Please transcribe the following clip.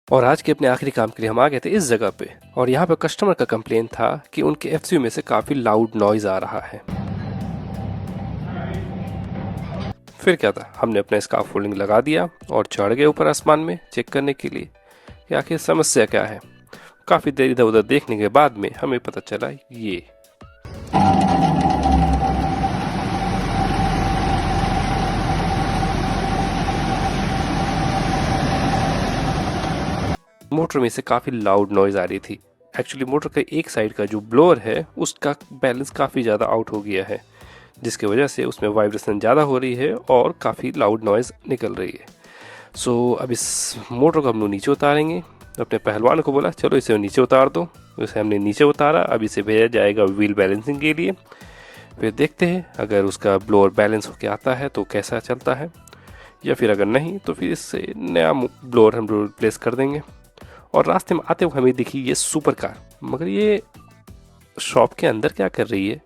और आज के अपने आखिरी काम के लिए हम आ गए थे इस जगह पे, और यहाँ पे कस्टमर का कंप्लेन था कि उनके एफसीयू में से काफ़ी लाउड नॉइज़ आ रहा है। फिर क्या था, हमने अपना स्कार्फ फोल्डिंग लगा दिया और चढ़ गए ऊपर आसमान में चेक करने के लिए कि आखिर समस्या क्या है। काफ़ी देर इधर उधर देखने के बाद में हमें पता चला ये मोटर में से काफ़ी लाउड नॉइज़ आ रही थी। एक्चुअली मोटर का एक साइड का जो ब्लोअर है उसका बैलेंस काफ़ी ज़्यादा आउट हो गया है, जिसकी वजह से उसमें वाइब्रेशन ज़्यादा हो रही है और काफ़ी लाउड नॉइज़ निकल रही है। सो अब इस मोटर को हम लोग नीचे उतारेंगे। अपने पहलवान को बोला चलो इसे नीचे उतार दो। उसे हमने नीचे उतारा। अब इसे भेजा जाएगा व्हील बैलेंसिंग के लिए। फिर देखते हैं अगर उसका ब्लोअर बैलेंस होकर आता है तो कैसा चलता है, या फिर अगर नहीं तो फिर इससे नया ब्लोअर हम रिप्लेस कर देंगे। और रास्ते में आते हुए हमें दिखी ये सुपर कार, मगर ये शॉप के अंदर क्या कर रही है?